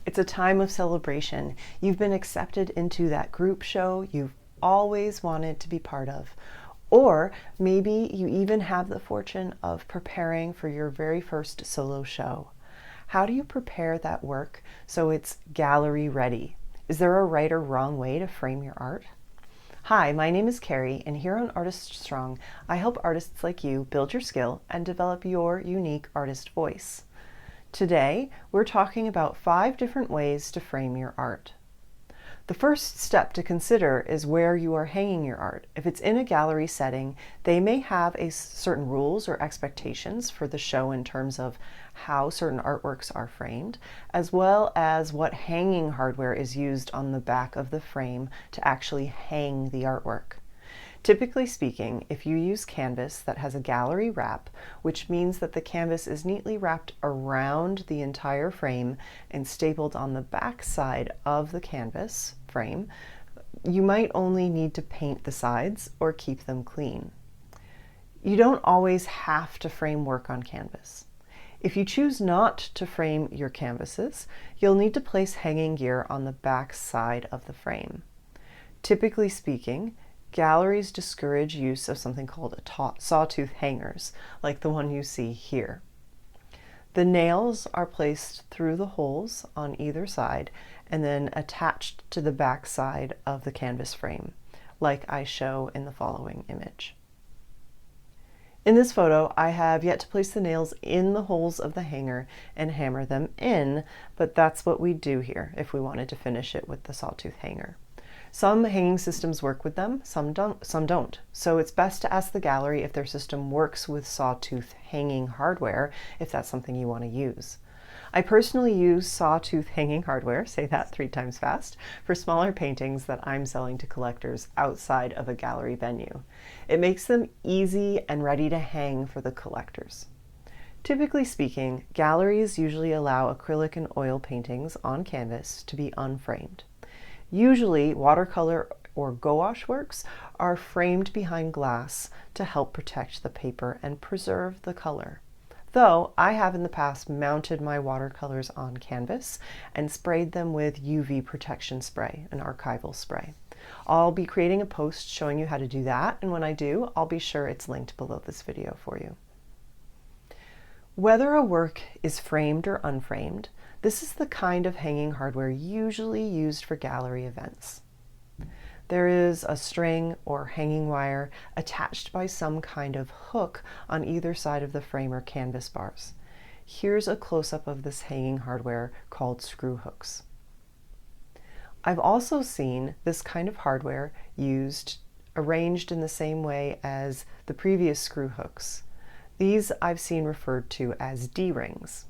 It's a time of celebration. You've been accepted into that group show you've always wanted to be part of. Or maybe you even have the fortune of preparing for your very first solo show. How do you prepare that work so it's gallery ready? Is there a right or wrong way to frame your art? Hi, my name is Carrie, and here on Artist Strong, I help artists like you build your skill and develop your unique artist voice. Today, we're talking about 5 different ways to frame your art. The first step to consider is where you are hanging your art. If it's in a gallery setting, they may have certain rules or expectations for the show in terms of how certain artworks are framed, as well as what hanging hardware is used on the back of the frame to actually hang the artwork. Typically speaking, if you use canvas that has a gallery wrap, which means that the canvas is neatly wrapped around the entire frame and stapled on the back side of the canvas frame, you might only need to paint the sides or keep them clean. You don't always have to frame work on canvas. If you choose not to frame your canvases, you'll need to place hanging gear on the back side of the frame. Typically speaking, galleries discourage use of something called sawtooth hangers, like the one you see here. The nails are placed through the holes on either side and then attached to the back side of the canvas frame, like I show in the following image. In this photo, I have yet to place the nails in the holes of the hanger and hammer them in, but that's what we do here if we wanted to finish it with the sawtooth hanger. Some hanging systems work with them, some don't. So it's best to ask the gallery if their system works with sawtooth hanging hardware, if that's something you want to use. I personally use sawtooth hanging hardware, say that 3 times fast, for smaller paintings that I'm selling to collectors outside of a gallery venue. It makes them easy and ready to hang for the collectors. Typically speaking, galleries usually allow acrylic and oil paintings on canvas to be unframed. Usually, watercolor or gouache works are framed behind glass to help protect the paper and preserve the color. Though I have in the past mounted my watercolors on canvas and sprayed them with UV protection spray, an archival spray. I'll be creating a post showing you how to do that, and when I do, I'll be sure it's linked below this video for you. Whether a work is framed or unframed, this is the kind of hanging hardware usually used for gallery events. There is a string or hanging wire attached by some kind of hook on either side of the frame or canvas bars. Here's a close-up of this hanging hardware called screw hooks. I've also seen this kind of hardware used arranged in the same way as the previous screw hooks. These I've seen referred to as D-rings.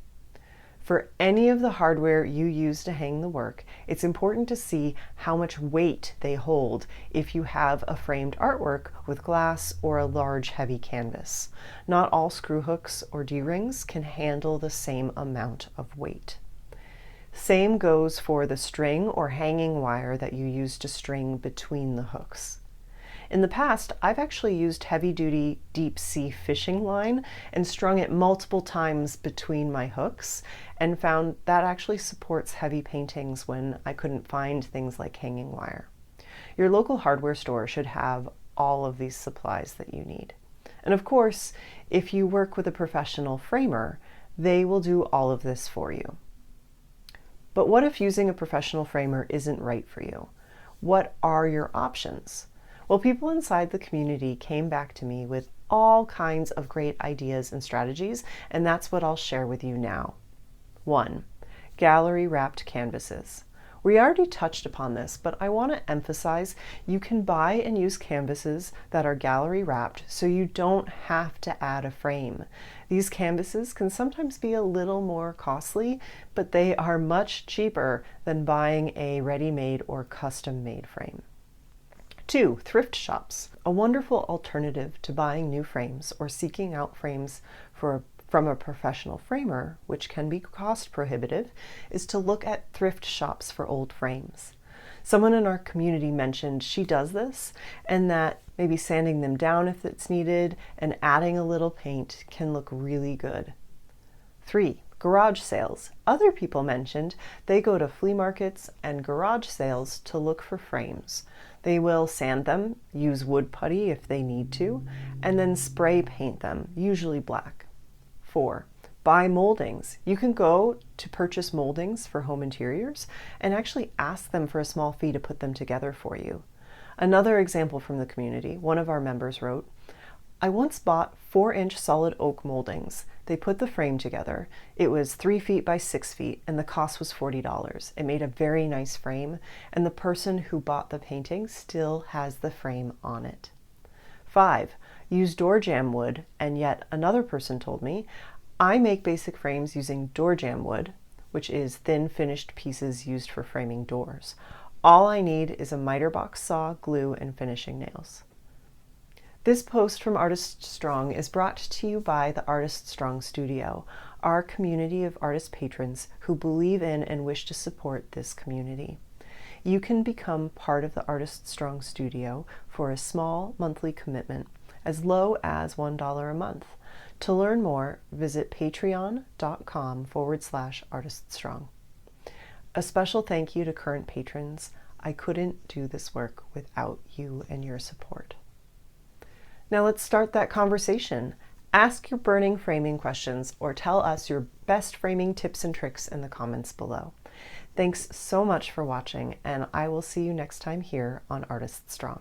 For any of the hardware you use to hang the work, it's important to see how much weight they hold if you have a framed artwork with glass or a large heavy canvas. Not all screw hooks or D-rings can handle the same amount of weight. Same goes for the string or hanging wire that you use to string between the hooks. In the past, I've actually used heavy-duty deep-sea fishing line and strung it multiple times between my hooks and found that actually supports heavy paintings when I couldn't find things like hanging wire. Your local hardware store should have all of these supplies that you need. And of course, if you work with a professional framer, they will do all of this for you. But what if using a professional framer isn't right for you? What are your options? Well, people inside the community came back to me with all kinds of great ideas and strategies, and that's what I'll share with you now. 1. Gallery wrapped canvases. We already touched upon this, but I want to emphasize you can buy and use canvases that are gallery wrapped so you don't have to add a frame. These canvases can sometimes be a little more costly, but they are much cheaper than buying a ready-made or custom-made frame. 2. Thrift shops. A wonderful alternative to buying new frames or seeking out frames from a professional framer, which can be cost prohibitive, is to look at thrift shops for old frames. Someone in our community mentioned she does this and that maybe sanding them down if it's needed and adding a little paint can look really good. 3. Garage sales. Other people mentioned they go to flea markets and garage sales to look for frames. They will sand them, use wood putty if they need to, and then spray paint them, usually black. 4. Buy moldings. You can go to purchase moldings for home interiors and actually ask them for a small fee to put them together for you. Another example from the community, one of our members wrote, I once bought 4-inch solid oak moldings. They put the frame together. It was 3 feet by 6 feet and the cost was $40. It made a very nice frame and the person who bought the painting still has the frame on it. 5. Use door jamb wood, and yet another person told me, I make basic frames using door jamb wood, which is thin finished pieces used for framing doors. All I need is a miter box saw, glue, and finishing nails. This post from Artist Strong is brought to you by the Artist Strong Studio, our community of artist patrons who believe in and wish to support this community. You can become part of the Artist Strong Studio for a small monthly commitment, as low as $1 a month. To learn more, visit patreon.com/artiststrong. A special thank you to current patrons. I couldn't do this work without you and your support. Now let's start that conversation. Ask your burning framing questions or tell us your best framing tips and tricks in the comments below. Thanks so much for watching, and I will see you next time here on Artist Strong.